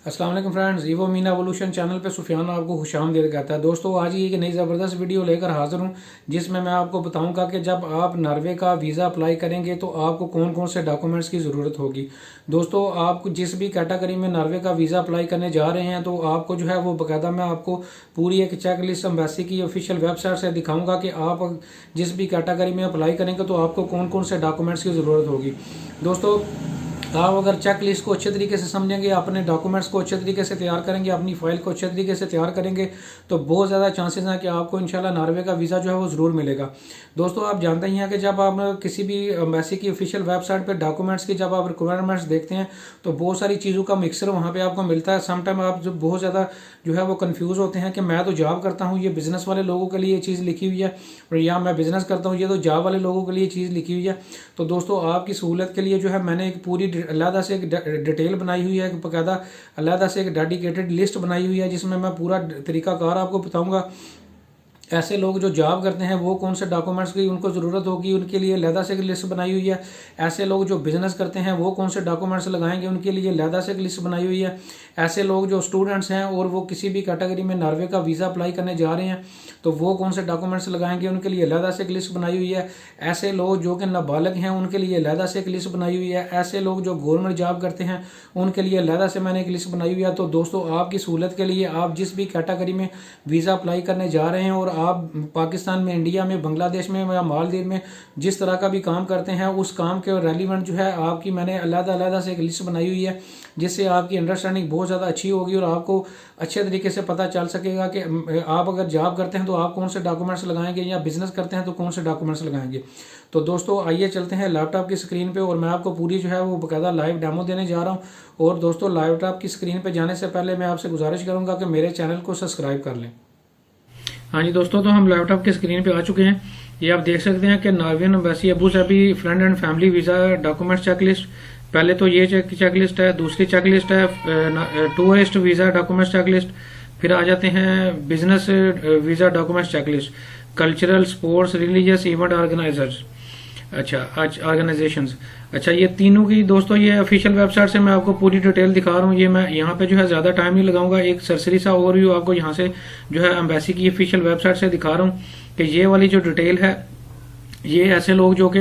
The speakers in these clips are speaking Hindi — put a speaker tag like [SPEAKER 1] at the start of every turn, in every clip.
[SPEAKER 1] अस्सलाम वालेकुम friends, evo Meena evolution channel पे सुफियान आपको खुशामदीद कहता है। दोस्तों, आज ही एक नई ज़बरदस्त वीडियो लेकर हाजिर हूँ जिसमें मैं आपको बताऊंगा कि जब आप नॉर्वे का वीज़ा अप्लाई करेंगे तो आपको कौन कौन से डॉक्यूमेंट्स की ज़रूरत होगी। दोस्तों, आप जिस भी कैटेगरी में नॉर्वे का वीज़ा अप्लाई करने जा रहे हैं तो आपको जो है वो बाकायदा मैं आपको पूरी एक चेक लिस्ट एम्बेसी की ऑफिशियल वेबसाइट से दिखाऊँगा कि आप जिस भी कैटेगरी में अप्लाई करेंगे तो आपको कौन कौन से डॉक्यूमेंट्स की ज़रूरत होगी। दोस्तों, आप अगर चेक लिस्ट को अच्छे तरीके से समझेंगे, अपने डॉक्यूमेंट्स को अच्छे तरीके से तैयार करेंगे, अपनी फाइल को अच्छे तरीके से तैयार करेंगे तो बहुत ज़्यादा चांसेस हैं कि आपको इंशाल्लाह नॉर्वे का वीज़ा जो है वो ज़रूर मिलेगा। दोस्तों, आप जानते ही हैं कि जब आप किसी भी एम्बेसी की ऑफिशियल वेबसाइट पर डॉक्यूमेंट्स की जब आप रिक्वायरमेंट्स देखते हैं तो बहुत सारी चीज़ों का मिक्सर वहाँ पर आपको मिलता है। समटाइम आप जब बहुत ज़्यादा जो है वो कन्फ्यूज़ होते हैं कि मैं तो जॉब करता हूँ, ये बिज़नेस वाले लोगों के लिए ये चीज़ लिखी हुई है, और या मैं बिज़नेस करता हूँ, ये तो जॉब वाले लोगों के लिए चीज़ लिखी हुई है। तो दोस्तों, आपकी सहूलत के लिए जो है मैंने एक पूरी अलहदा से एक डिटेल बनाई हुई है, बाकायदा अलहदा से एक डेडिकेटेड लिस्ट बनाई हुई है जिसमें मैं पूरा तरीकाकार आपको बताऊंगा। ऐसे लोग जो जॉब करते हैं वो कौन से डॉक्यूमेंट्स की उनको ज़रूरत होगी, उनके लिए अलहदा से एक लिस्ट बनाई हुई है। ऐसे लोग जो बिज़नेस करते हैं वो कौन से डॉक्यूमेंट्स लगाएंगे, उनके लिए अलहदा से एक लिस्ट बनाई हुई है। ऐसे लोग जो स्टूडेंट्स हैं और वो किसी भी कैटेगरी में नॉर्वे का वीज़ा अप्लाई करने जा रहे हैं तो वो कौन से डॉक्यूमेंट्स लगाएंगे, उनके लिए अलहदा से एक लिस्ट बनाई हुई है। ऐसे लोग जो कि नाबालिग हैं उनके लिए अलहदा से एक लिस्ट बनाई हुई है। ऐसे लोग जो गवर्नमेंट जॉब करते हैं उनके लिए अलहदा से मैंने एक लिस्ट बनाई हुई है। तो दोस्तों, आपकी सहूलत के लिए आप जिस भी कैटेगरी में वीज़ा अप्लाई करने जा रहे हैं और आप पाकिस्तान में, इंडिया में, बांग्लादेश में या मालदीव में जिस तरह का भी काम करते हैं उस काम के रेलिवेंट जो है आपकी मैंने अलग से एक लिस्ट बनाई हुई है जिससे आपकी अंडरस्टैंडिंग बहुत ज़्यादा अच्छी होगी और आपको अच्छे तरीके से पता चल सकेगा कि आप अगर जॉब करते हैं तो आप कौन से डॉक्यूमेंट्स लगाएंगे या बिजनेस करते हैं तो कौन से डॉक्यूमेंट्स लगाएंगे। तो दोस्तों, आइए चलते हैं लैपटॉप की स्क्रीन पे और मैं आपको पूरी जो है वो बाकायदा लाइव डेमो देने जा रहा हूँ। और दोस्तों, लैपटॉप की स्क्रीन पे जाने से पहले मैं आपसे गुजारिश करूँगा कि मेरे चैनल को सब्सक्राइब कर लें। हाँ जी दोस्तों, तो हम लैपटॉप की स्क्रीन पे आ चुके हैं। ये आप देख सकते हैं कि Norwegian embassy Abu Dhabi friend and family visa documents checklist. पहले तो ये चेकलिस्ट है, दूसरी चेकलिस्ट है टूरिस्ट वीज़ा डॉक्यूमेंट्स चेकलिस्ट। फिर आ जाते हैं business visa documents checklist, cultural, sports, religious event organizers, organizations. अच्छा, ये तीनों की दोस्तों ये ऑफिशियल वेबसाइट से मैं आपको पूरी डिटेल दिखा रहा हूँ। ये मैं यहाँ पे जो है ज्यादा टाइम नहीं लगाऊंगा, एक सरसरी सा ओवरव्यू आपको यहाँ से जो है एम्बेसी की ऑफिशियल वेबसाइट से दिखा रहा हूँ कि ये वाली जो डिटेल है ये ऐसे लोग जो कि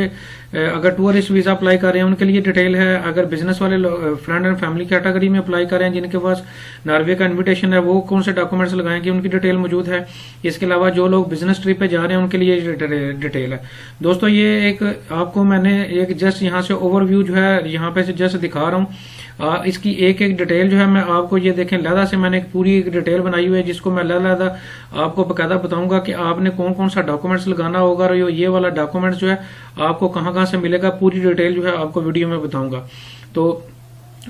[SPEAKER 1] अगर टूरिस्ट वीज़ा अप्लाई कर रहे हैं उनके लिए डिटेल है। अगर बिजनेस वाले फ्रेंड एंड फैमिली कैटेगरी में अप्लाई कर रहे हैं जिनके पास नॉर्वे का इनविटेशन है वो कौन से डॉक्यूमेंट्स लगाएंगे उनकी डिटेल मौजूद है। इसके अलावा जो लोग बिजनेस ट्रिप पे जा रहे हैं उनके लिए डिटेल है। दोस्तों, ये एक आपको मैंने एक जस्ट यहाँ से ओवरव्यू जो है यहाँ पे से जस्ट दिखा रहा हूँ। इसकी एक एक डिटेल जो है मैं आपको ये देखें लहदा से मैंने एक पूरी एक डिटेल बनाई हुई है जिसको मैं लहदा आपको बकायदा बताऊंगा कि आपने कौन कौन सा डॉक्यूमेंट्स लगाना होगा और ये वाला डॉक्यूमेंट्स जो है आपको कहाँ से मिलेगा, पूरी डिटेल जो है आपको वीडियो में बताऊंगा। तो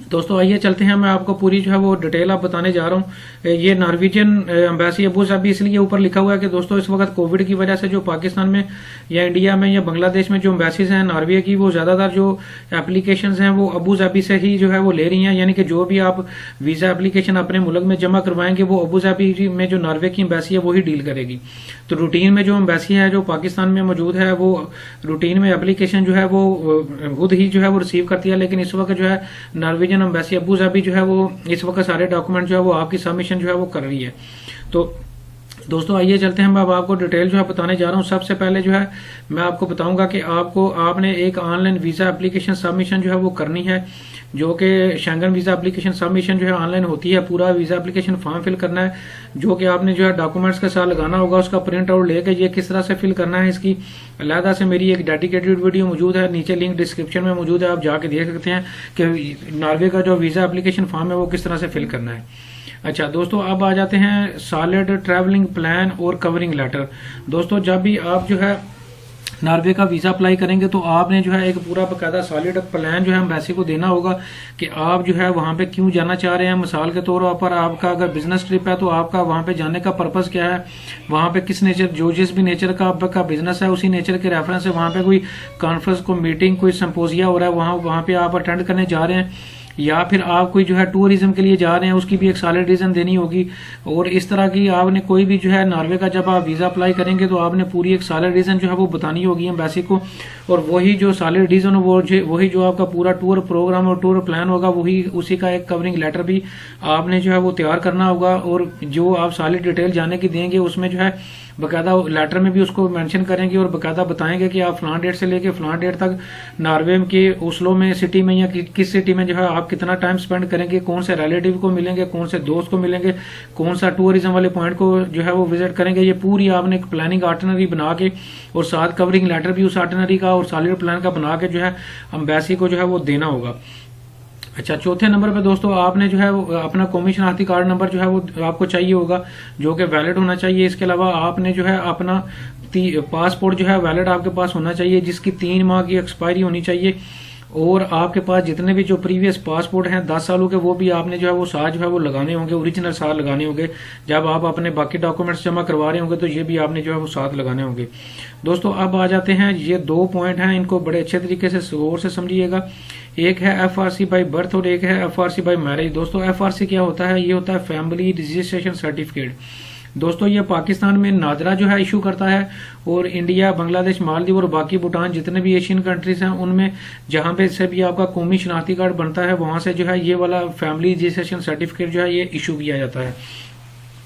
[SPEAKER 1] दोस्तों, आइए चलते हैं, मैं आपको पूरी जो है वो डिटेल आप बताने जा रहा हूँ। ये नॉर्वेजियन एम्बेसी अबू धाबी इसलिए ऊपर लिखा हुआ है कि दोस्तों इस वक्त कोविड की वजह से जो पाकिस्तान में या इंडिया में या बांग्लादेश में जो एम्बेसीज हैं नॉर्वे की वो ज्यादातर जो एप्लीकेशंस हैं वो अबू धाबी से ही जो है वो ले रही हैं। यानी कि जो भी आप वीजा एप्लीकेशन अपने मुल्क में जमा करवाएंगे वो अबू धाबी में जो नॉर्वे की एम्बेसी है वही डील करेगी। तो रूटीन में जो एम्बेसी है जो पाकिस्तान में मौजूद है वो रूटीन में एप्लीकेशन जो है वो खुद ही जो है वो रिसीव करती है, लेकिन इस वक्त जो है नॉर्वेजियन एम्बेसी अबू धाबी जो है वो इस वक्त सारे डॉक्यूमेंट जो है वो आपकी सबमिशन जो है वो कर रही है। तो दोस्तों, आइए चलते हैं, मैं अब आपको डिटेल जो है बताने जा रहा हूँ। सबसे पहले जो है मैं आपको बताऊंगा कि आपने एक ऑनलाइन वीजा एप्लीकेशन सबमिशन जो है वो करनी है, जो कि शेंगन वीजा एप्लीकेशन सबमिशन जो है ऑनलाइन होती है। पूरा वीजा एप्लीकेशन फॉर्म फिल करना है जो कि आपने जो है डॉक्यूमेंट्स के साथ लगाना होगा, उसका प्रिंट आउट लेके ये किस तरह से फिल करना है इसकी अलहदा से मेरी एक डेडिकेटेड वीडियो मौजूद है, नीचे लिंक डिस्क्रिप्शन में मौजूद है, आप जाके देख सकते हैं कि नॉर्वे का जो वीजा एप्लीकेशन फॉर्म है वो किस तरह से फिल करना है। अच्छा दोस्तों, अब आ जाते हैं सॉलिड ट्रैवलिंग प्लान और कवरिंग लेटर। दोस्तों, जब भी आप जो है नॉर्वे का वीजा अप्लाई करेंगे तो आपने जो है एक पूरा बकायदा सॉलिड प्लान जो है एम्बेसी को देना होगा कि आप जो है वहां पे क्यों जाना चाह रहे हैं। मिसाल के तौर पर आपका अगर बिजनेस ट्रिप है तो आपका वहां पे जाने का पर्पस क्या है, वहां पे किस नेचर जो जिस भी नेचर का आपका बिजनेस है उसी नेचर के रेफरेंस से वहां पे कोई कॉन्फ्रेंस, कोई मीटिंग, कोई सिंपोजिया हो रहा है वहां पे आप अटेंड करने जा रहे हैं, या फिर आप कोई जो है टूरिज्म के लिए जा रहे हैं उसकी भी एक सॉलिड रीजन देनी होगी। और इस तरह की आपने कोई भी जो है नॉर्वे का जब आप वीजा अप्लाई करेंगे तो आपने पूरी एक सॉलिड रीजन जो है वो बतानी होगी एम्बेसी को। और वही जो सैलरी डिवीजन वही जो आपका पूरा टूर प्रोग्राम और टूर प्लान होगा, वही उसी का एक कवरिंग लेटर भी आपने जो है वो तैयार करना होगा। और जो आप सारी डिटेल जाने की देंगे उसमें जो है बकायदा लेटर में भी उसको मेंशन करेंगे और बकायदा बताएंगे कि आप फलां डेट से लेके फलां डेट तक नॉर्वे के ओस्लो में सिटी में या किस सिटी में जो है आप कितना टाइम स्पेंड करेंगे, कौन से रिलेटिव को मिलेंगे, कौन से दोस्त को मिलेंगे, कौन सा टूरिज्म वाले पॉइंट को जो है वो विजिट करेंगे। ये पूरी आपने एक प्लानिंग आर्टनरी बना के और साथ कवरिंग लेटर भी उस आर्टनरी का और सैलरी प्लान का बना के जो है एम्बेसी को जो है वो देना होगा। अच्छा, चौथे नंबर पे दोस्तों आपने जो है अपना कौमी शनाख्ती कार्ड नंबर जो है वो आपको चाहिए होगा, जो कि वैलिड होना चाहिए। इसके अलावा आपने जो है अपना पासपोर्ट जो है वैलिड आपके पास होना चाहिए, जिसकी 3 माह की एक्सपायरी होनी चाहिए। और आपके पास जितने भी जो प्रीवियस पासपोर्ट हैं 10 सालों के, वो भी आपने जो है वो साथ जो है वो लगाने होंगे, ओरिजिनल साथ लगाने होंगे। जब आप अपने बाकी डॉक्यूमेंट्स जमा करवा रहे होंगे तो ये भी आपने जो है वो साथ लगाने होंगे। दोस्तों अब आ जाते हैं, ये 2 पॉइंट हैं, इनको बड़े अच्छे तरीके से गौर से समझिएगा। एक है FRC बाई बर्थ और एक है FRC बाई मैरिज। दोस्तों FRC क्या होता है? ये होता है फैमिली रजिस्ट्रेशन सर्टिफिकेट। दोस्तों ये पाकिस्तान में नादरा जो है इशू करता है, और इंडिया, बांग्लादेश, मालदीव और बाकी भूटान जितने भी एशियन कंट्रीज हैं उनमें जहां पे से भी आपका कौमी शनाख्ती कार्ड बनता है वहां से जो है ये वाला फैमिली रजिस्ट्रेशन सर्टिफिकेट जो है ये इशू किया जाता है।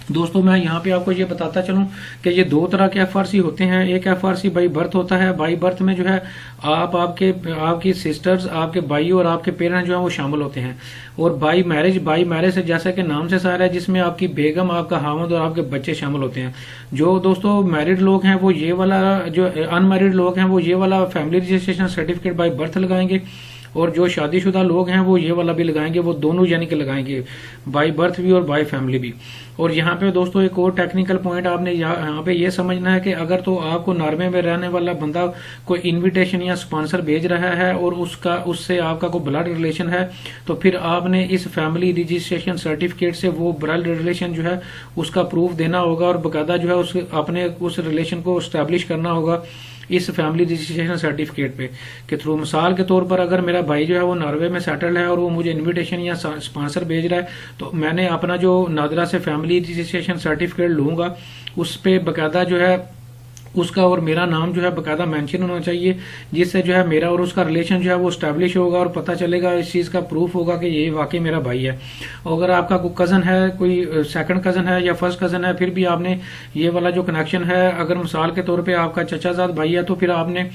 [SPEAKER 1] दोस्तों मैं यहाँ पे आपको ये बताता चलूं कि ये 2 तरह के FRC होते हैं। एक FRC बाई बर्थ होता है। बाई बर्थ में जो है आपकी सिस्टर्स, आपके भाई और आपके पेरेंट्स जो है वो शामिल होते हैं। और बाई मैरिज से जैसा कि नाम से सारा है, जिसमें आपकी बेगम, आपका हामद और आपके बच्चे शामिल होते हैं। जो दोस्तों मैरिड लोग हैं वो ये वाला, जो अनमैरिड लोग हैं वो ये वाला family registration certificate by birth लगाएंगे, और जो शादीशुदा लोग हैं वो ये वाला भी लगाएंगे। वो दोनों यानी कि लगाएंगे, बाई बर्थ भी और बाई फैमिली भी। और यहाँ पे दोस्तों एक और टेक्निकल पॉइंट आपने यहाँ पे ये समझना है कि अगर तो आपको नॉर्वे में रहने वाला बंदा कोई इनविटेशन या स्पॉन्सर भेज रहा है और उससे आपका कोई ब्लड रिलेशन है, तो फिर आपने इस फैमिली रजिस्ट्रेशन सर्टिफिकेट से वो ब्लड रिलेशन जो है उसका प्रूफ देना होगा और बाकायदा जो है अपने उस रिलेशन को स्टैब्लिश करना होगा इस फैमिली रजिस्ट्रेशन सर्टिफिकेट पे के थ्रू। मिसाल के तौर पर अगर मेरा भाई जो है वो नॉर्वे में सेटल्ड है और वो मुझे इनविटेशन या स्पॉन्सर भेज रहा है, तो मैंने अपना जो नादरा से फैमिली रजिस्ट्रेशन सर्टिफिकेट लूंगा, उस पे बाकायदा जो है उसका और मेरा नाम जो है बाकायदा मेंशन होना चाहिए, जिससे जो है मेरा और उसका रिलेशन जो है वो स्टैब्लिश होगा और पता चलेगा, इस चीज का प्रूफ होगा कि ये वाकई मेरा भाई है। अगर आपका कोई कजन है, कोई सेकंड कजन है या फर्स्ट कजन है, फिर भी आपने ये वाला जो कनेक्शन है, अगर मिसाल के तौर पे आपका चचाजाद भाई है, तो फिर आपने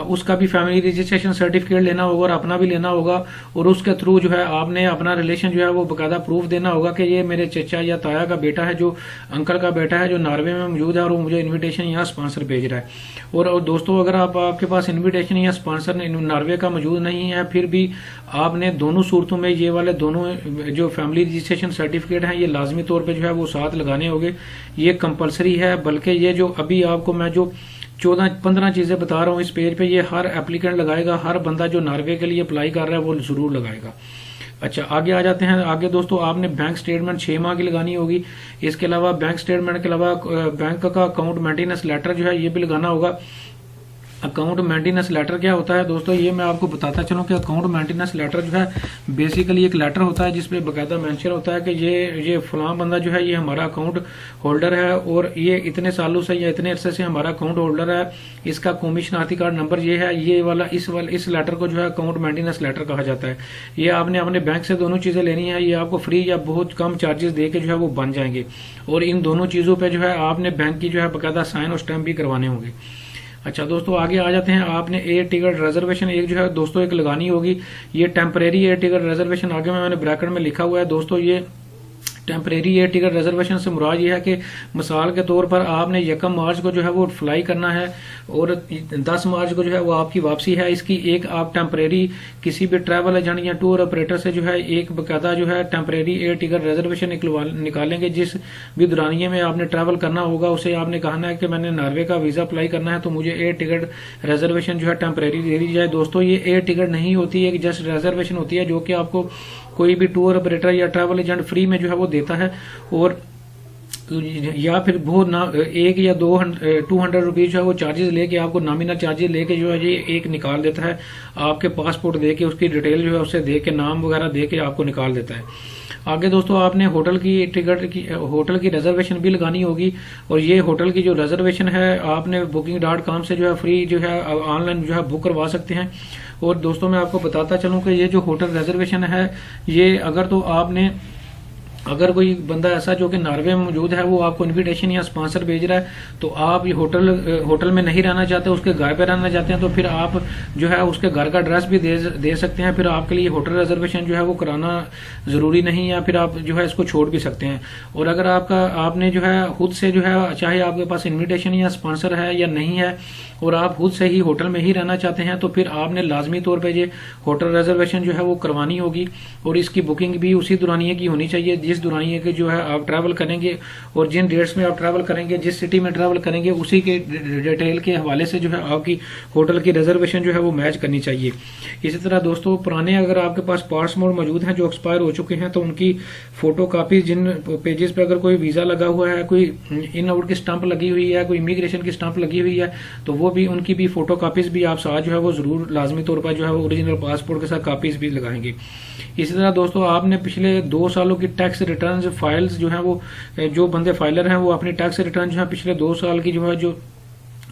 [SPEAKER 1] उसका भी फैमिली रजिस्ट्रेशन सर्टिफिकेट लेना होगा और अपना भी लेना होगा, और उसके थ्रू जो है आपने अपना रिलेशन जो है वो बाकायदा प्रूफ देना होगा कि ये मेरे चचा या ताया का बेटा है, जो अंकल का बेटा है, जो नॉर्वे में मौजूद है और वो मुझे इनविटेशन या स्पॉन्सर भेज रहा है। और दोस्तों अगर आपके पास इनविटेशन या स्पॉन्सर नॉर्वे का मौजूद नहीं है, फिर भी आपने दोनों सूरतों में ये वाले दोनों जो फैमिली रजिस्ट्रेशन सर्टिफिकेट हैं ये लाजमी तौर पर जो है वो साथ लगाने होंगे। ये कंपलसरी है, बल्कि ये जो अभी आपको मैं जो 14-15 चीजें बता रहा हूँ इस पेज पे, ये हर एप्लीकेंट लगाएगा, हर बंदा जो नॉर्वे के लिए अप्लाई कर रहा है वो जरूर लगाएगा। अच्छा आगे आ जाते हैं। आगे दोस्तों आपने बैंक स्टेटमेंट 6 माह की लगानी होगी। इसके अलावा बैंक स्टेटमेंट के अलावा बैंक का अकाउंट मेंटेनेंस लेटर जो है ये भी लगाना होगा। अकाउंट मेंटेनेंस लेटर क्या होता है दोस्तों, ये मैं आपको बताता चलूं कि अकाउंट मेंटेनेंस लेटर जो है बेसिकली एक लेटर होता है जिसपे बाकायदा मेंशन होता है कि ये फलां बंदा जो है ये हमारा अकाउंट होल्डर है और ये इतने सालों से या इतने अरसे से हमारा अकाउंट होल्डर है, इसका कौमी शनाख्ती कार्ड नंबर ये है, ये वाला इस लेटर को जो है अकाउंट मेंटेनेंस लेटर कहा जाता है। ये आपने अपने बैंक से दोनों चीजें लेनी है, ये आपको फ्री या बहुत कम चार्जेस दे के जो है वो बन जाएंगे, और इन दोनों चीजों पे जो है आपने बैंक की जो है बाकायदा साइन और स्टैम्प भी करवाने होंगे। अच्छा दोस्तों आगे आ जाते हैं। आपने एयर टिकट रिजर्वेशन एक जो है दोस्तों एक लगानी होगी। ये टेम्परेरी एयर टिकट रिजर्वेशन आगे मैंने ब्रैकेट में लिखा हुआ है दोस्तों। ये टेम्परेरी एयर टिकट रिजर्वेशन से मुराद ये है कि मिसाल के तौर पर आपने 1 मार्च को जो है वो फ्लाई करना है और 10 मार्च को जो है वो आपकी वापसी है। इसकी एक आप टेम्परेरी किसी भी ट्रैवल एजेंट या टूर ऑपरेटर से जो है एक बाकायदा जो है टेम्परेरी एयर टिकट रिजर्वेशन निकालेंगे। जिस भी दौरानिये में आपने ट्रैवल करना होगा उसे आपने कहना है कि मैंने नॉर्वे का वीजा अप्लाई करना है, तो मुझे एयर टिकट रिजर्वेशन जो है टेम्परेरी दे दी जाए। दोस्तों ये एयर टिकट नहीं होती है, जस्ट रिजर्वेशन होती है जो कि आपको कोई भी टूर ऑपरेटर या ट्रैवल एजेंट फ्री में जो है वो देता है, और या फिर वो ना 1 या 200 रुपीज जो है वो चार्जेस लेके आपको नॉमिनल चार्जेस लेके जो है ये एक निकाल देता है। आपके पासपोर्ट दे के उसकी डिटेल जो है उसे दे के नाम वगैरह दे के आपको निकाल देता है। आगे दोस्तों आपने होटल की टिकट की होटल की रिजर्वेशन भी लगानी होगी, और ये होटल की जो रिजर्वेशन है आपने booking.com से जो है फ्री जो है ऑनलाइन जो है बुक करवा सकते हैं। और दोस्तों मैं आपको बताता चलूं कि ये जो होटल रिजर्वेशन है, ये अगर कोई बंदा ऐसा जो कि नॉर्वे में मौजूद है वो आपको इनविटेशन या स्पॉन्सर भेज रहा है, तो आप ये होटल में नहीं रहना चाहते, उसके घर पे रहना चाहते हैं, तो फिर आप जो है उसके घर का एड्रेस भी दे सकते हैं। फिर आपके लिए होटल रिजर्वेशन जो है वो कराना जरूरी नहीं, या फिर आप जो है इसको छोड़ भी सकते हैं। और अगर आपने जो है खुद से जो है, चाहे आपके पास इन्विटेशन या स्पॉन्सर है या नहीं है, और आप खुद से ही होटल में ही रहना चाहते हैं, तो फिर आपने लाजमी तौर पे ये होटल रिजर्वेशन जो है वो करवानी होगी। और इसकी बुकिंग भी उसी दुरानिये की होनी चाहिए जिस दुरानिये के जो है आप ट्रैवल करेंगे, और जिन डेट्स में आप ट्रैवल करेंगे, जिस सिटी में ट्रैवल करेंगे, उसी के डिटेल के हवाले से जो है आपकी होटल की रिजर्वेशन जो है वो मैच करनी चाहिए। इसी तरह दोस्तों पुराने अगर आपके पास पासपोर्ट मौजूद हैं जो एक्सपायर हो चुके हैं, तो उनकी फोटो कापी, जिन पेजेस पे अगर कोई वीजा लगा हुआ है, कोई इन आउट की स्टंप लगी हुई है, कोई इमिग्रेशन की स्टंप लगी हुई है, तो वो भी उनकी भी फोटो कापीज भी आप साथ जो है वो जरूर लाजमी तौर पर जो है वो ओरिजिनल पासपोर्ट के साथ कापीज भी लगाएंगे। इसी तरह दोस्तों आपने पिछले 2 सालों की टैक्स रिटर्न फाइल्स जो है वो, जो बंदे फाइलर हैं वो अपनी टैक्स रिटर्न जो है पिछले 2 साल की जो है जो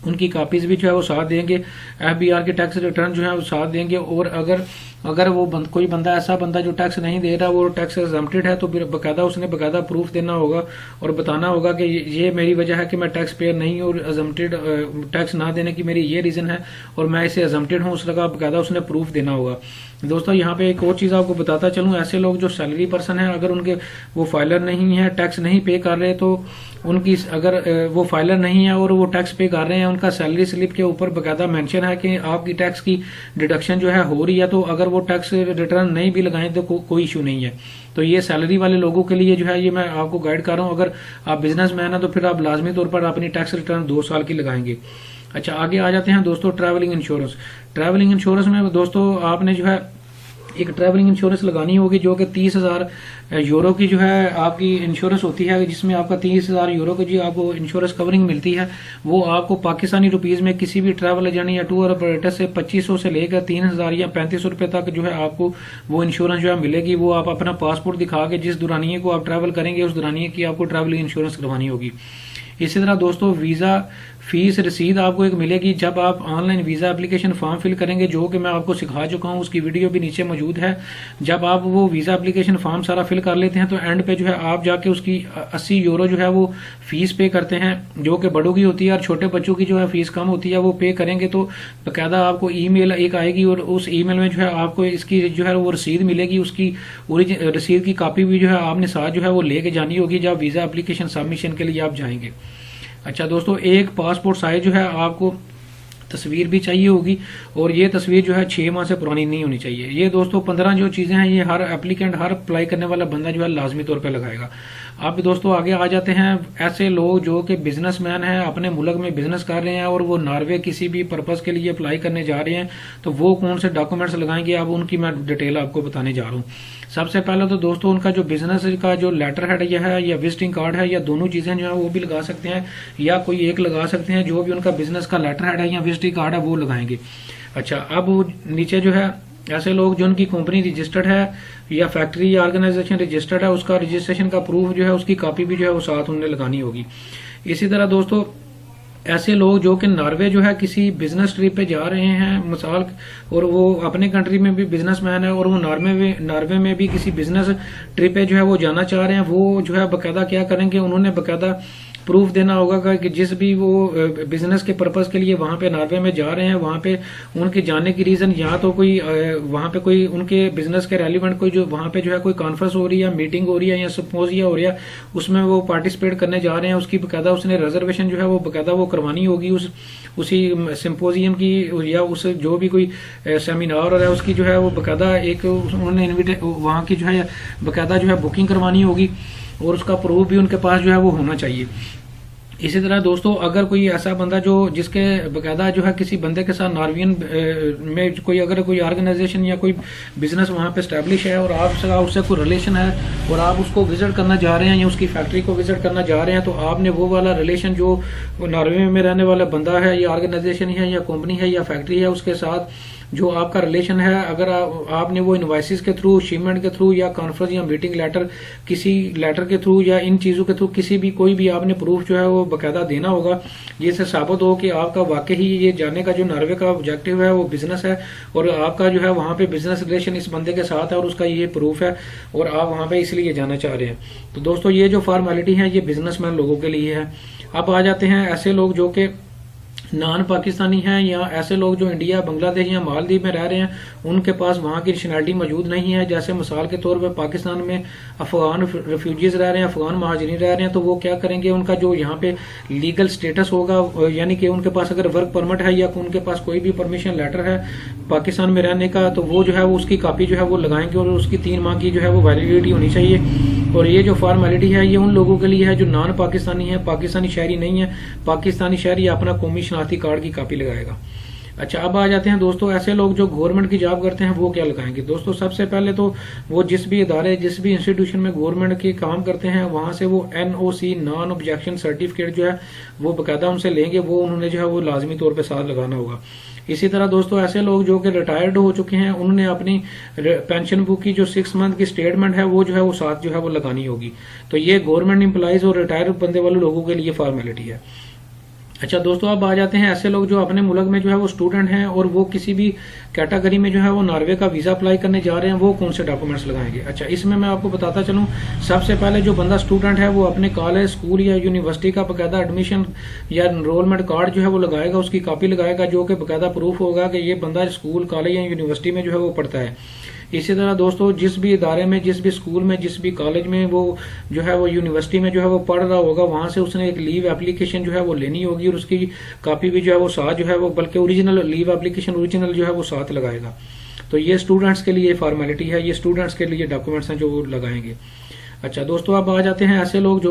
[SPEAKER 1] उनकी कापीज भी जो है वो साथ देंगे। FBR के टैक्स रिटर्न जो है वो साथ देंगे। और अगर वो कोई बंदा ऐसा बंदा जो टैक्स नहीं दे रहा, वो टैक्स एग्जम्प्टेड है, तो फिर उसने बकायदा प्रूफ देना होगा और बताना होगा कि ये मेरी वजह है कि मैं टैक्स पेयर नहीं हूँ, और एग्जम्प्टेड टैक्स ना देने की मेरी ये रीजन है और मैं इसे एग्जम्प्टेड हूँ, उस लगा बकायदा उसने प्रूफ देना होगा। दोस्तों यहाँ पे एक और चीज आपको बताता चलूं, ऐसे लोग जो सैलरी पर्सन है, अगर उनके वो फाइलर नहीं है, टैक्स नहीं पे कर रहे, तो उनकी अगर वो फाइलर नहीं है और वो टैक्स पे कर रहे हैं, उनका सैलरी स्लिप के ऊपर बकायदा मेंशन है कि आपकी टैक्स की डिडक्शन जो है हो रही है, तो अगर वो टैक्स रिटर्न नहीं भी लगाएं तो कोई इशू नहीं है। तो ये सैलरी वाले लोगों के लिए जो है ये मैं आपको गाइड कर रहा हूँ। अगर आप बिजनेसमैन है तो फिर आप लाजमी तौर पर अपनी टैक्स रिटर्न 2 साल की लगाएंगे। अच्छा, आगे आ जाते हैं दोस्तों ट्रैवलिंग इंश्योरेंस। ट्रैवलिंग इंश्योरेंस में दोस्तों आपने जो है एक ट्रैवलिंग इंश्योरेंस लगानी होगी जो कि 30,000 यूरो की जो है आपकी इंश्योरेंस होती है, जिसमें आपका 30,000 यूरो की जो आपको इंश्योरेंस कवरिंग मिलती है, वो आपको पाकिस्तानी रुपीज में किसी भी ट्रैवल एजेंट या टूर ऑपरेटर से 2500 से लेकर 3,000 या 3,500 रुपए तक जो है आपको वो इंश्योरेंस जो है मिलेगी। वो आप अपना पासपोर्ट दिखा के जिस दुरानिये को आप ट्रैवल करेंगे उस दुरानिये की आपको ट्रैवलिंग इंश्योरेंस करवानी होगी। इसी तरह दोस्तों वीजा फीस रसीद आपको एक मिलेगी जब आप online visa application form fill करेंगे, जो कि मैं आपको सिखा चुका हूं, उसकी वीडियो भी नीचे मौजूद है। जब आप वो वीजा एप्लीकेशन फॉर्म सारा फिल कर लेते हैं तो एंड पे जो है आप जाके उसकी 80 यूरो जो है वो फीस पे करते हैं, जो कि बड़ों की होती है, और छोटे बच्चों की जो है फीस कम होती है। वो पे करेंगे तो बाकायदा आपको ईमेल एक आएगी और उस ईमेल में जो है आपको इसकी जो है वो रसीद मिलेगी। उसकी रसीद की कॉपी भी जो है आपने साथ जो है वो लेके जानी होगी जब वीजा एप्लीकेशन सबमिशन के लिए आप जाएंगे। अच्छा दोस्तों, एक पासपोर्ट साइज जो है आपको तस्वीर भी चाहिए होगी, और ये तस्वीर जो है 6 माह से पुरानी नहीं होनी चाहिए। ये दोस्तों 15 जो चीजें हैं ये हर एप्लीकेंट, हर अप्लाई करने वाला बंदा जो है लाजमी तौर पे लगाएगा। अब दोस्तों आगे आ जाते हैं ऐसे लोग जो कि बिजनेसमैन हैं, अपने मुल्क में बिजनेस कर रहे हैं और वो नॉर्वे किसी भी पर्पज के लिए अप्लाई करने जा रहे हैं, तो वो कौन से डॉक्यूमेंट्स लगाएंगे, अब उनकी मैं डिटेल आपको बताने जा रहा हूँ। सबसे पहले तो दोस्तों उनका जो बिजनेस का जो लेटर हेड है या विजिटिंग कार्ड है, या दोनों चीजें जो है वो भी लगा सकते हैं, या कोई एक लगा सकते हैं। जो भी उनका बिजनेस का लेटर हेड है या विजिटिंग कार्ड है वो लगाएंगे। अच्छा, अब नीचे जो है ऐसे लोग जो उनकी कंपनी रजिस्टर्ड है या फैक्ट्री या ऑर्गेनाइजेशन रजिस्टर्ड है, उसका रजिस्ट्रेशन का प्रूफ जो है उसकी कॉपी भी जो है वो साथ उन्हें लगानी होगी। इसी तरह दोस्तों ऐसे लोग जो कि नॉर्वे जो है किसी बिजनेस ट्रिप पे जा रहे हैं मिसाल, और वो अपने कंट्री में भी बिजनेसमैन है और वो नॉर्वे में भी किसी बिजनेस ट्रिप पे जो है वो जाना चाह रहे हैं, वो जो है बाकायदा क्या करेंगे, उन्होंने बाकायदा प्रूफ देना होगा कि जिस भी वो बिजनेस के पर्पज के लिए वहां पे नॉर्वे में जा रहे हैं, वहां पे उनके जाने की रीजन या तो कोई वहां पे कोई उनके बिजनेस के रेलिवेंट कोई जो वहां पे जो है कोई कॉन्फ्रेंस हो रही है, मीटिंग हो रही है या सिम्पोजिया हो रहा है, उसमें वो पार्टिसिपेट करने जा रहे हैं, उसकी बाकायदा उसने रिजर्वेशन जो है वो बाकायदा वो करवानी होगी उसी सिम्पोजियम की, या उस जो भी कोई सेमिनार हो रहा है उसकी जो है वो बाकायदा एक उन्होंने वहां की जो है बाकायदा जो है बुकिंग करवानी होगी, और उसका प्रूफ भी उनके पास जो है वो होना चाहिए। इसी तरह दोस्तों अगर कोई ऐसा बंदा जो जिसके बकायदा जो है किसी बंदे के साथ नॉर्वियन में कोई अगर कोई ऑर्गेनाइजेशन या कोई बिजनेस वहां पे स्टैब्लिश है और आपसे उससे कोई रिलेशन है और आप उसको विजिट करना जा रहे हैं या उसकी फैक्ट्री को विजिट करना जा रहे हैं, तो आपने वो वाला रिलेशन जो नॉर्वे में रहने वाला बंदा है या ऑर्गेनाइजेशन है या कंपनी है या फैक्ट्री है उसके साथ जो आपका रिलेशन है, अगर आपने वो इनवॉइसेस के थ्रू, शिपमेंट के थ्रू या कॉन्फ्रेंस या मीटिंग लेटर, किसी लेटर के थ्रू या इन चीजों के थ्रू किसी भी कोई भी आपने प्रूफ जो है वो बकायदा देना होगा, जिससे साबित हो कि आपका वाकई ही ये जानने का जो नॉर्वे का ऑब्जेक्टिव है वो बिजनेस है और आपका जो है वहां पे बिजनेस रिलेशन इस बंदे के साथ है और उसका ये प्रूफ है और आप वहां पे इसलिए जाना चाह रहे हैं। तो दोस्तों ये जो फॉर्मेलिटी है ये बिजनेसमैन लोगों के लिए है। अब आ जाते हैं ऐसे लोग जो कि नॉन पाकिस्तानी हैं या ऐसे लोग जो इंडिया, बांग्लादेश या मालदीव में रह रहे हैं, उनके पास वहां की नेशनैलिटी मौजूद नहीं है। जैसे मिसाल के तौर पर पाकिस्तान में अफगान रिफ्यूजीज रह रहे हैं, अफगान महाजरीन रह रहे हैं, तो वो क्या करेंगे, उनका जो यहाँ पे लीगल स्टेटस होगा, यानी कि उनके पास अगर वर्क परमिट है या उनके पास कोई भी परमिशन लेटर है पाकिस्तान में रहने का, तो वो जो है वो उसकी कॉपी जो है वो लगाएंगे और उसकी 3 माह की जो है वो वैलिडिटी होनी चाहिए। और ये जो फॉर्मेलिटी है ये उन लोगों के लिए है जो नॉन पाकिस्तानी है, पाकिस्तानी शहरी नहीं है। पाकिस्तानी शहरी अपना कौमी शनाख्ती कार्ड की कॉपी लगाएगा। अच्छा, अब आ जाते हैं दोस्तों ऐसे लोग जो गवर्नमेंट की जॉब करते हैं वो क्या लगाएंगे। दोस्तों सबसे पहले तो वो जिस भी इदारे, जिस भी इंस्टीट्यूशन में गवर्नमेंट के काम करते हैं वहां से वो NOC, नॉन ऑब्जेक्शन सर्टिफिकेट जो है वो बकायदा उनसे लेंगे, वो उन्होंने जो है वो लाजमी तौर पर साथ लगाना होगा। इसी तरह दोस्तों ऐसे लोग जो कि रिटायर्ड हो चुके हैं उन्होंने अपनी पेंशन बुक की जो 6 मंथ की स्टेटमेंट है वो जो है वो साथ जो है वो लगानी होगी। तो ये गवर्नमेंट एम्प्लॉइज और रिटायर्ड बंदे वाले लोगों के लिए फॉर्मेलिटी है। अच्छा दोस्तों, अब आ जाते हैं ऐसे लोग जो अपने मुल्क में जो है वो स्टूडेंट हैं और वो किसी भी कैटेगरी में जो है वो नॉर्वे का वीजा अप्लाई करने जा रहे हैं, वो कौन से डॉक्यूमेंट्स लगाएंगे। अच्छा, इसमें मैं आपको बताता चलूं, सबसे पहले जो बंदा स्टूडेंट है वो अपने कॉलेज, स्कूल या यूनिवर्सिटी का बकायदा एडमिशन या एनरोलमेंट कार्ड जो है वो लगाएगा, उसकी कॉपी लगाएगा, जो कि बकायदा प्रूफ होगा कि ये बंदा स्कूल, कॉलेज या यूनिवर्सिटी में जो है वो पढ़ता है। इसी तरह दोस्तों जिस भी इदारे में, जिस भी स्कूल में, जिस भी कॉलेज में वो जो है वो यूनिवर्सिटी में जो है वो पढ़ रहा होगा, वहां से उसने एक लीव एप्लीकेशन जो है वो लेनी होगी और उसकी कॉपी भी जो है वो साथ जो है वो, बल्कि ओरिजिनल लीव एप्लीकेशन ओरिजिनल जो है वो साथ लगाएगा। तो ये स्टूडेंट्स के लिए फॉर्मेलिटी है, ये स्टूडेंट्स के लिए डॉक्यूमेंट्स हैं जो वो लगाएंगे। अच्छा दोस्तों, अब आ जाते हैं ऐसे लोग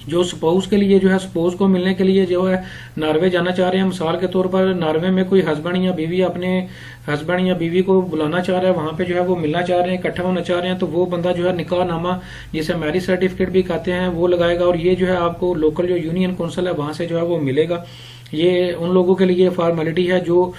[SPEAKER 1] जो स्पाउस के लिए जो है, स्पाउस को मिलने के लिए जो है नॉर्वे जाना चाह रहे हैं। मिसाल के तौर पर नॉर्वे में कोई हस्बैंड या बीवी अपने हस्बैंड या बीवी को बुलाना चाह रहा है, वहां पे जो है वो मिलना चाह रहे हैं, इकट्ठा होना चाह रहे हैं, तो वो बंदा जो है निकाह नामा, जिसे मैरिज सर्टिफिकेट भी कहते हैं, वो लगाएगा और ये जो है आपको लोकल जो यूनियन काउंसिल है वहां से जो है वो मिलेगा। ये उन लोगों के लिए फॉर्मेलिटी है जो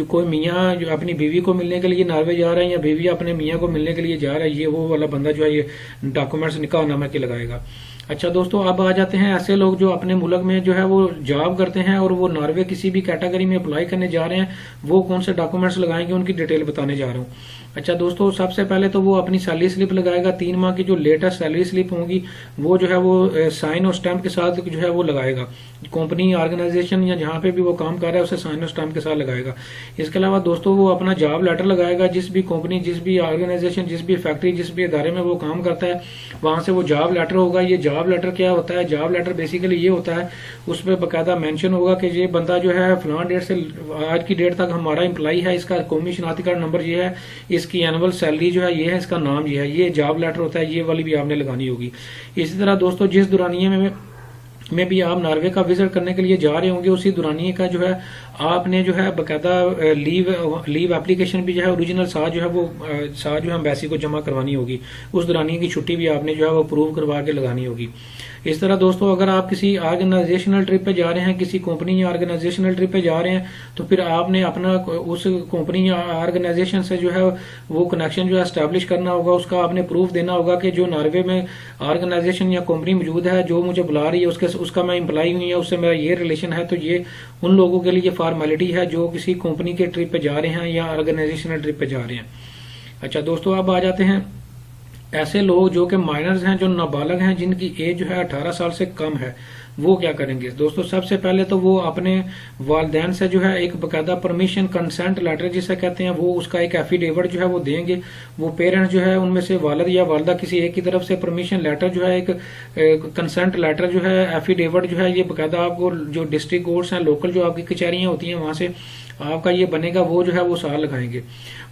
[SPEAKER 1] कोई मियाँ जो अपनी बीवी को मिलने के लिए नॉर्वे जा रहे हैं या बीवी अपने मियाँ को मिलने के लिए जा रहा है, ये वो वाला बंदा जो है ये डॉक्यूमेंट्स निकाह नामा के लगाएगा। अच्छा दोस्तों, अब आ जाते हैं ऐसे लोग जो अपने मुल्क में जो है वो जॉब करते हैं और वो नॉर्वे किसी भी कैटेगरी में अप्लाई करने जा रहे हैं, वो कौन से डॉक्यूमेंट्स लगाएंगे उनकी डिटेल बताने जा रहा हूँ। अच्छा दोस्तों, सबसे पहले तो वो अपनी सैलरी स्लिप लगाएगा, 3 माह की जो लेटेस्ट सैलरी स्लिप होगी वो जो है वो साइन और स्टैंप के साथ जो है वो लगाएगा। कंपनी, ऑर्गेनाइजेशन या जहाँ पे भी वो काम कर रहा है उसे साइन और स्टैंप के साथ लगाएगा। इसके अलावा दोस्तों वो अपना जॉब लेटर लगाएगा, जिस भी कंपनी, जिस भी ऑर्गेनाइजेशन, जिस भी फैक्ट्री, जिस भी इदारे में वो काम करता है वहां से वो जॉब लेटर होगा। ये जॉब लेटर क्या होता है? जॉब लेटर बेसिकली ये होता है, उसमें बाकायदा मेंशन होगा कि ये बंदा जो है फलां डेट से आज की डेट तक हमारा एम्प्लॉई है, इसका कौमी शनाख्ती कार्ड नंबर ये है, इसकी एनुअल सैलरी जो है ये है, इसका नाम ये है। ये जॉब लेटर होता है, ये वाली भी आपने लगानी होगी। इसी तरह दोस्तों जिस दुरानिये में भी आप नॉर्वे का विजिट करने के लिए जा रहे होंगे, उसी दुरानिये का जो है आपने जो है बाकायदा लीव एप्लीकेशन भी जो है ओरिजिनल साथ जो है वो साथ जो है एम्बेसी को जमा करवानी होगी। उस दुरानिये की छुट्टी भी आपने जो है वो प्रूव करवा के लगानी होगी। इस तरह दोस्तों अगर आप किसी ऑर्गेनाइजेशनल ट्रिप पे जा रहे हैं, किसी कंपनी या ऑर्गेनाइजेशनल ट्रिप पे जा रहे हैं, तो फिर आपने अपना उस कंपनी या ऑर्गेनाइजेशन से जो है वो कनेक्शन जो है एस्टैब्लिश करना होगा। उसका आपने प्रूफ देना होगा कि जो नॉर्वे में ऑर्गेनाइजेशन या कंपनी मौजूद है जो मुझे बुला रही है उसका मैं एम्प्लॉई हुई है, उससे मेरा ये रिलेशन है। तो ये उन लोगों के लिए फॉर्मेलिटी है जो किसी कंपनी के ट्रिप पे जा रहे हैं या ऑर्गेनाइजेशनल ट्रिप पे जा रहे हैं। अच्छा दोस्तों, अब आ जाते हैं ऐसे लोग जो कि माइनर्स हैं, जो नाबालग हैं, जिनकी एज जो है 18 साल से कम है, वो क्या करेंगे। दोस्तों सबसे पहले तो वो अपने वालदैन से जो है एक बकायदा परमिशन कंसेंट लेटर जिसे कहते हैं, वो उसका एक एफिडेविट जो है वो देंगे। वो पेरेंट्स जो है उनमें से वालिद या वालदा किसी एक की तरफ से परमिशन लेटर जो है एक कंसेंट लेटर जो है एफिडेविट जो है ये बकायदा आपको जो डिस्ट्रिक्ट कोर्ट्स हैं, लोकल जो आपकी कचहरियां होती हैं वहां से आपका ये बनेगा, वो जो है वो साल लगाएंगे।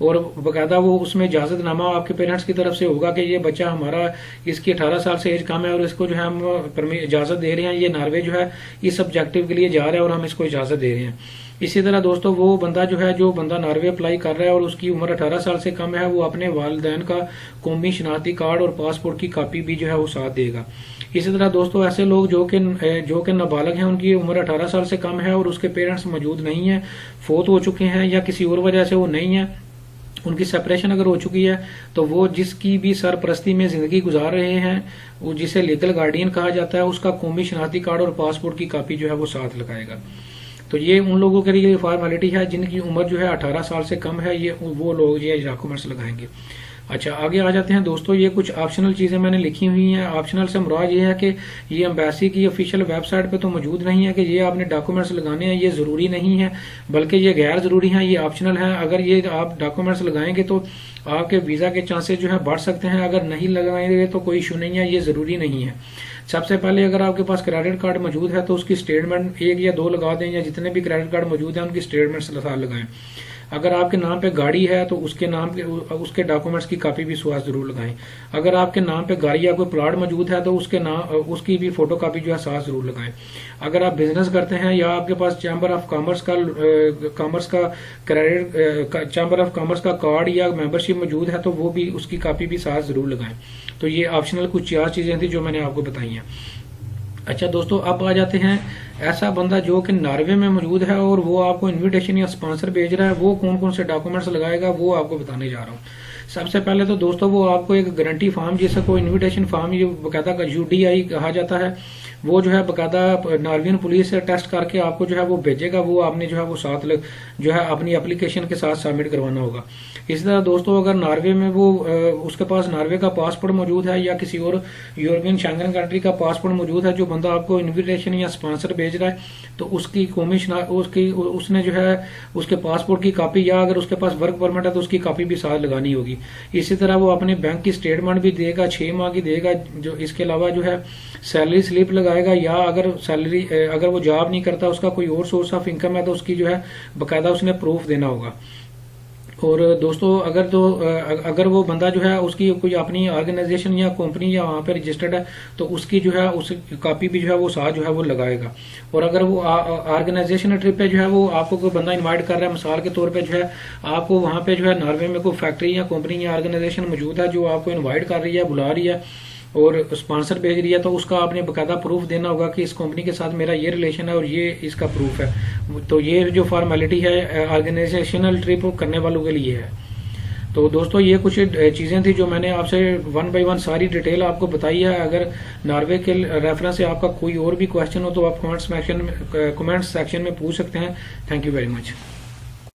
[SPEAKER 1] और बकायदा वो उसमें इजाजतनामा आपके पेरेंट्स की तरफ से होगा कि ये बच्चा हमारा, इसकी 18 साल से एज कम है और इसको जो है हम इजाजत दे रहे हैं ये नॉर्वे जो है इस ऑब्जेक्टिव के लिए जा रहा है और हम इसको इजाजत दे रहे हैं। इसी तरह दोस्तों वो बंदा जो बंदा नॉर्वे अप्लाई कर रहा है और उसकी उम्र 18 साल से कम है, वो अपने वालिदैन का कौमी शनाख्ती कार्ड और पासपोर्ट की कॉपी भी जो है वो साथ देगा। इसी तरह दोस्तों ऐसे लोग जो कि नाबालग हैं, उनकी उम्र 18 साल से कम है और उसके पेरेंट्स मौजूद नहीं है, फोत हो चुके हैं या किसी और वजह से वो नहीं है, उनकी सेपरेशन अगर हो चुकी है, तो वो जिसकी भी सरपरस्ती में जिंदगी गुजार रहे हैं, वो जिसे लीगल गार्डियन कहा जाता है, उसका कौमी शनाख्ती कार्ड और पासपोर्ट की कॉपी जो है वो साथ लगाएगा। तो ये उन लोगों के लिए फॉर्मेलिटी है जिनकी उम्र जो है 18 साल से कम है, ये वो लोग ये डॉक्यूमेंट्स लगाएंगे। अच्छा, आगे आ जाते हैं दोस्तों। ये कुछ ऑप्शनल चीजें मैंने लिखी हुई हैं। ऑप्शनल से मुराद ये है कि ये एम्बेसी की ऑफिशियल वेबसाइट पे तो मौजूद नहीं है कि ये आपने डॉक्यूमेंट्स लगाने हैं, ये जरूरी नहीं है, बल्कि ये गैर जरूरी हैं, ये ऑप्शनल है। अगर ये आप डॉक्यूमेंट्स लगाएंगे तो आपके वीजा के चांसेस जो है बढ़ सकते हैं, अगर नहीं लगाएंगे तो कोई इशू नहीं है, ये जरूरी नहीं है। सबसे पहले अगर आपके पास क्रेडिट कार्ड मौजूद है तो उसकी स्टेटमेंट 1 या 2 लगा दें, या जितने भी क्रेडिट कार्ड मौजूद हैं उनकी स्टेटमेंट्स लगाएं। अगर आपके नाम पे गाड़ी है तो उसके डॉक्यूमेंट्स की कॉपी भी साथ जरूर लगाएं। अगर आपके नाम पे गाड़ी या कोई प्लॉट मौजूद है तो उसकी भी फोटो कॉपी जो है साथ जरूर लगाएं। अगर आप बिजनेस करते हैं या आपके पास चैम्बर ऑफ कॉमर्स का कार्ड या मेंबरशिप मौजूद है तो वो भी उसकी कॉपी भी साथ जरूर लगाएं। तो ये ऑप्शनल कुछ 4 चीजें थी जो मैंने आपको बताई हैं। अच्छा दोस्तों, अब आ जाते हैं ऐसा बंदा जो कि नॉर्वे में मौजूद है और वो आपको इनविटेशन या स्पॉन्सर भेज रहा है, वो कौन कौन से डॉक्यूमेंट्स लगाएगा वो आपको बताने जा रहा हूँ। सबसे पहले तो दोस्तों वो आपको एक गारंटी फॉर्म, जिसे को इनविटेशन फॉर्म ये बकायदा का UDI कहा जाता है, वो जो है बकायदा नॉर्वेजियन पुलिस से टेस्ट करके आपको जो है वो भेजेगा। वो आपने जो है वो साथ जो है अपनी एप्लीकेशन के साथ सबमिट करवाना होगा। इसी तरह दोस्तों अगर नॉर्वे में वो उसके पास नॉर्वे का पासपोर्ट मौजूद है या किसी और यूरोपियन शेंगन कंट्री का पासपोर्ट मौजूद है, जो बंदा आपको इन्विटेशन या स्पॉन्सर भेज रहा है, तो उसकी उसने जो है उसके पासपोर्ट की कॉपी, या अगर उसके पास वर्क परमिट है तो उसकी कॉपी भी साथ लगानी होगी। इसी तरह वो अपने बैंक की स्टेटमेंट भी देगा, 6 माह की देगा। जो इसके अलावा जो है सैलरी स्लिप लगाएगा, या अगर वो जॉब नहीं करता, उसका कोई और सोर्स ऑफ इनकम है तो उसकी जो है बकायदा उसने प्रूफ देना होगा। और दोस्तों अगर वो बंदा जो है उसकी कोई अपनी ऑर्गेनाइजेशन या कंपनी या वहां पे रजिस्टर्ड है तो उसकी जो है उस कॉपी भी जो है वो साथ जो है वो लगाएगा। और अगर वो ऑर्गेनाइजेशन ट्रिप पे जो है वो आपको कोई बंदा इनवाइट कर रहा है, मिसाल के तौर पे जो है आपको वहां पे जो है नॉर्वे में कोई फैक्ट्री या कंपनी या ऑर्गेनाइजेशन मौजूद है जो आपको इन्वाइट कर रही है, बुला रही है और स्पॉन्सर भेज रही है, तो उसका आपने बकायदा प्रूफ देना होगा कि इस कंपनी के साथ मेरा ये रिलेशन है और ये इसका प्रूफ है। तो ये जो फॉर्मेलिटी है ऑर्गेनाइजेशनल ट्रिप करने वालों के लिए है। तो दोस्तों ये कुछ चीजें थी जो मैंने आपसे 1 by 1 सारी डिटेल आपको बताई है। अगर नॉर्वे के रेफरेंस से आपका कोई और भी क्वेश्चन हो तो आप कमेंट सेक्शन में पूछ सकते हैं। Thank you very much.